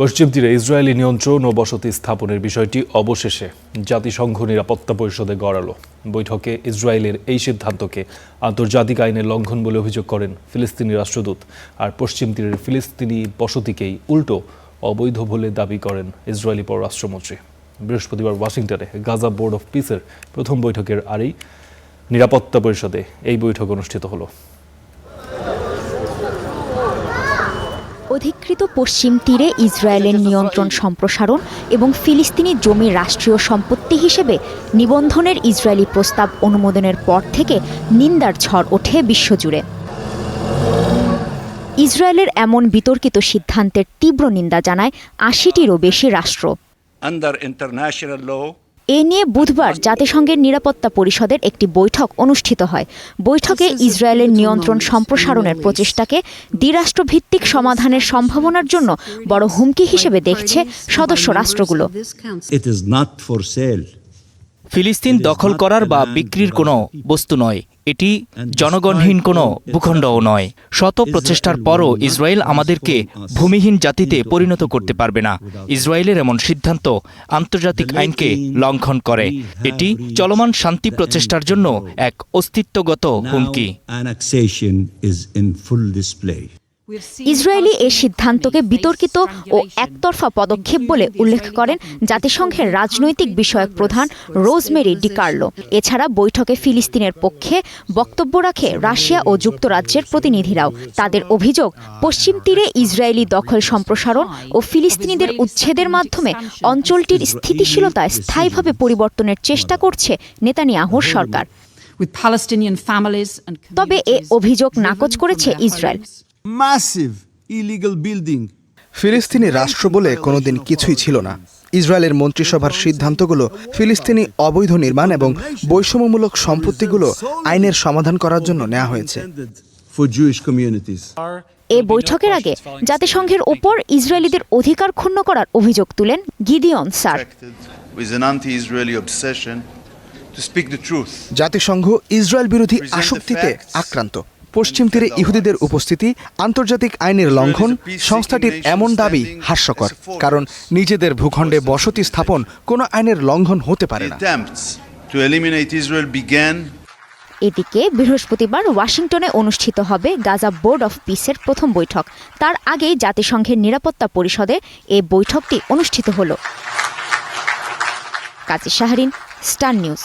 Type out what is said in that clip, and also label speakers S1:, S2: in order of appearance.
S1: পশ্চিম তীরে ইসরায়েলি নিয়ন্ত্রণ ও বসতি স্থাপনের বিষয়টি অবশেষে জাতিসংঘ নিরাপত্তা পরিষদে গড়ালো। বৈঠকে ইসরায়েলের এই সিদ্ধান্তকে আন্তর্জাতিক আইনের লঙ্ঘন বলে অভিযোগ করেন ফিলিস্তিনি রাষ্ট্রদূত। আর পশ্চিম তীরের ফিলিস্তিনি বসতিকেই উল্টো অবৈধ বলে দাবি করেন ইসরায়েলি পররাষ্ট্রমন্ত্রী। বৃহস্পতিবার ওয়াশিংটনে গাজা বোর্ড অফ পিসের প্রথম বৈঠকের আরেই নিরাপত্তা পরিষদে এই বৈঠক অনুষ্ঠিত হলো।
S2: অধিকৃত পশ্চিম তীরে ইসরায়েলের নিয়ন্ত্রণ সম্প্রসারণ এবং ফিলিস্তিনি জমি রাষ্ট্রীয় সম্পত্তি হিসেবে নিবন্ধনের ইসরায়েলি প্রস্তাব অনুমোদনের পর থেকে নিন্দার ঝড় ওঠে বিশ্বজুড়ে। ইসরায়েলের এমন বিতর্কিত সিদ্ধান্তের তীব্র নিন্দা জানায় ৮০টিরও বেশি রাষ্ট্র। এ নিয়ে বুধবার জাতিসংঘের নিরাপত্তা পরিষদের একটি বৈঠক অনুষ্ঠিত হয়। বৈঠকে ইসরায়েলের নিয়ন্ত্রণ সম্প্রসারণের প্রচেষ্টাকে দ্বিরাষ্ট্রভিত্তিক সমাধানের সম্ভাবনার জন্য বড় হুমকি হিসেবে দেখছে সদস্য রাষ্ট্রগুলো।
S3: ফিলিস্তিন দখল করার বা বিক্রির কোনো বস্তু নয়, এটি জনগণহীন কোনো ভূখণ্ডও নয়। শত প্রচেষ্টার পরও ইসরায়েল আমাদেরকে ভূমিহীন জাতিতে পরিণত করতে পারবে না। ইসরায়েলের এমন সিদ্ধান্ত আন্তর্জাতিক আইনকে লঙ্ঘন করে। এটি চলমান শান্তি প্রচেষ্টার জন্য এক অস্তিত্বগত হুমকি।
S2: ইসরায়েলি এই সিদ্ধান্তকে বিতর্কিত ও একতরফা পদক্ষেপ বলে উল্লেখ করেন জাতিসংঘের রাজনৈতিক বিষয়ক প্রধান রোজমেরি ডিকার্লো। এছাড়া বৈঠকে ফিলিস্তিনের পক্ষে বক্তব্য রাখে রাশিয়া ও যুক্তরাজ্যের প্রতিনিধিরাও। তাদের অভিযোগ, পশ্চিম তীরে ইসরায়েলি দখল সম্প্রসারণ ও ফিলিস্তিনিদের উচ্ছেদের মাধ্যমে অঞ্চলটির স্থিতিশীলতায় স্থায়ীভাবে পরিবর্তনের চেষ্টা করছে নেতানিয়াহুর সরকার। তবে এ অভিযোগ নাকচ করেছে ইসরায়েল।
S4: ফিলিস্তিনি রাষ্ট্র বলে কোনোদিন কিছুই ছিল না। ইসরায়েলের মন্ত্রিসভার সিদ্ধান্তগুলো ফিলিস্তিনি অবৈধ নির্মাণ এবং বৈষম্যমূলক সম্পত্তিগুলো আইনের সমাধান করার জন্য নেওয়া হয়েছে।
S2: এ বৈঠকের আগে জাতিসংঘের ওপর ইসরায়েলিদের অধিকার ক্ষুণ্ণ করার অভিযোগ তুলেন গিদিয়ন স্যার।
S4: জাতিসংঘ ইসরায়েল বিরোধী আসক্তিতে আক্রান্ত। পশ্চিম তীরে ইহুদিদের উপস্থিতি আন্তর্জাতিক আইনের লঙ্ঘন। সংস্থাটির এমন দাবি হাস্যকর, কারণ নিজেদের ভূখণ্ডে বসতি স্থাপন কোনো আইনের লঙ্ঘন হতে পারে না।
S2: এদিকে বৃহস্পতিবার ওয়াশিংটনে অনুষ্ঠিত হবে গাজা বোর্ড অফ পিসের প্রথম বৈঠক। তার আগেই জাতিসংঘের নিরাপত্তা পরিষদে এই বৈঠকটি অনুষ্ঠিত হলো। কাজী শাহরিন, স্টার নিউজ।